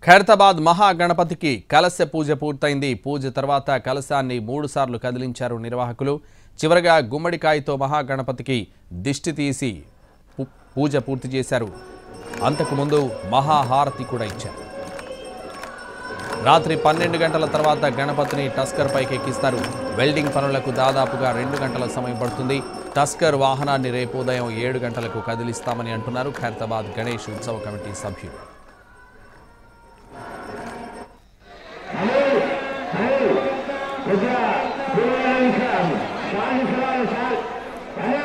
ఖైరతాబాద్ మహాగణపతికి కలశ పూజ పూర్తయింది. పూజ తర్వాత కలశాన్ని 3 సార్లు కదిలించారు నిర్వాహకులు. చివరగా గుమ్మడికాయతో మహాగణపతికి దిష్టి తీసి పూజ పూర్తి చేశారు. అంతకుముందు మహాహారతి కూడా ఇచ్చారు. రాత్రి 12 గంటల తర్వాత గణపతిని టస్కర్ పైకి ఎక్కిస్తారు. వెల్డింగ్ పనులకు దాదాపుగా 2 గంటల సమయం పడుతుంది. టస్కర్ వాహనాన్ని రేపు ఉదయం 7 గంటలకు కదిలిస్తామని అంటున్నారు ఖైరతాబాద్ గణేష్ ఉత్సవ కమిటీ సభ్యులు.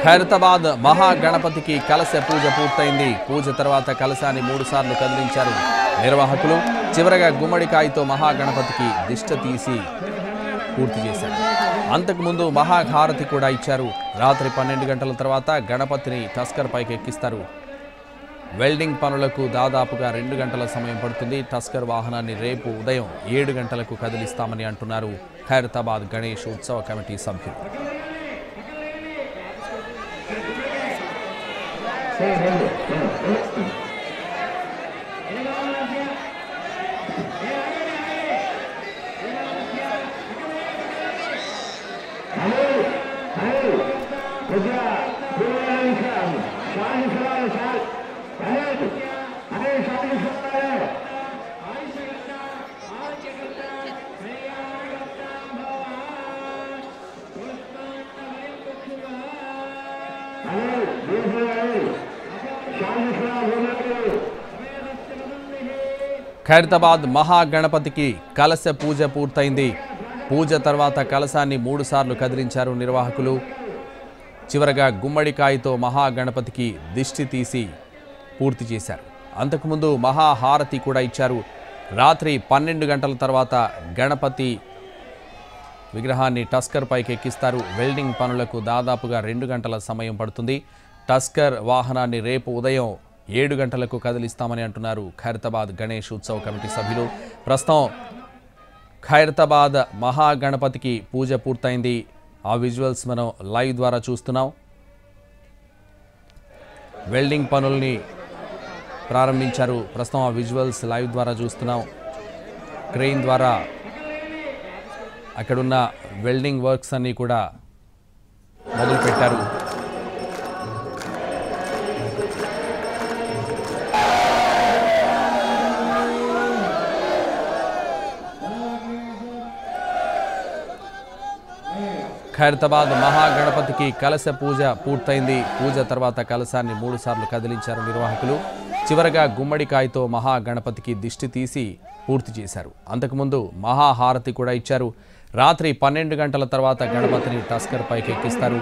ఖైరతాబాద్ మహాగణపతికి కలశ పూజ పూర్తయింది. పూజ తర్వాత కలశాన్ని 3 సార్లు కదిలించారు నిర్వాహకులు. చివరగా గుమ్మడికాయతో మహాగణపతికి దిష్టి తీసి పూర్తి చేశారు. అంతకుముందు మహాహారతి కూడా ఇచ్చారు. రాత్రి 12 గంటల తర్వాత గణపతిని టస్కర్ పైకి ఎక్కిస్తారు. వెల్డింగ్ పనులకు దాదాపుగా 2 గంటల సమయం పడుతుంది. టస్కర్ వాహనాన్ని రేపు ఉదయం 7 గంటలకు కదిలిస్తామని అంటున్నారు ఖైరతాబాద్ గణేష్ ఉత్సవ కమిటీ సభ్యులు. ఖైరతాబాద్ మహాగణపతికి కలశ పూజ పూర్తయింది. పూజ తర్వాత కలశాన్ని 3 సార్లు కదిలించారు నిర్వాహకులు. చివరగా గుమ్మడికాయతో మహాగణపతికి దిష్టి తీసి పూర్తి చేశారు. అంతకుముందు మహాహారతి కూడా ఇచ్చారు. రాత్రి 12 గంటల తర్వాత గణపతి విగ్రహాన్ని టస్కర్ పైకి ఎక్కిస్తారు. వెల్డింగ్ పనులకు దాదాపుగా 2 గంటల సమయం పడుతుంది. టస్కర్ వాహనాన్ని రేపు ఉదయం 7 గంటలకు కదిలిస్తామని అంటున్నారు ఖైరతాబాద్ గణేష్ ఉత్సవ కమిటీ సభ్యులు. ప్రస్తుతం ఖైరతాబాద్ మహాగణపతికి పూజ పూర్తయింది. ఆ విజువల్స్ మనం లైవ్ ద్వారా చూస్తున్నాం. వెల్డింగ్ పనుల్ని ప్రారంభించారు. ప్రస్తుతం ఆ విజువల్స్ లైవ్ ద్వారా చూస్తున్నాం. క్రెయిన్ ద్వారా అక్కడున్న వెల్డింగ్ వర్క్స్ అన్నీ కూడా మొదలుపెట్టారు. ఖైరతాబాద్ మహాగణపతికి కలశ పూజ పూర్తయింది. పూజ తర్వాత కలశాన్ని 3 సార్లు కదిలించారు నిర్వాహకులు. చివరగా గుమ్మడికాయతో మహాగణపతికి దిష్టి తీసి పూర్తి చేశారు. అంతకుముందు మహాహారతి కూడా ఇచ్చారు. రాత్రి 12 గంటల తర్వాత గణపతిని టస్కర్ పైకి ఎక్కిస్తారు.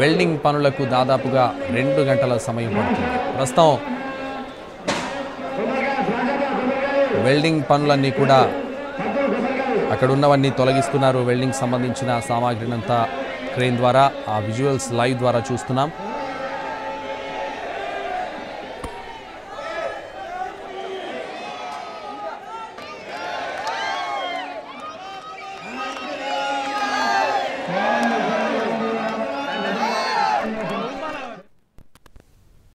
వెల్డింగ్ పనులకు దాదాపుగా 2 గంటల సమయం పడుతుంది. ప్రస్తుతం వెల్డింగ్ పనులన్నీ కూడా అక్కడ ఉన్నవన్నీ తొలగిస్తున్నారు. వెల్డింగ్ సంబంధించిన సామాగ్రినంతా క్రెయిన్ ద్వారా ఆ విజువల్స్ లైవ్ ద్వారా చూస్తున్నాం.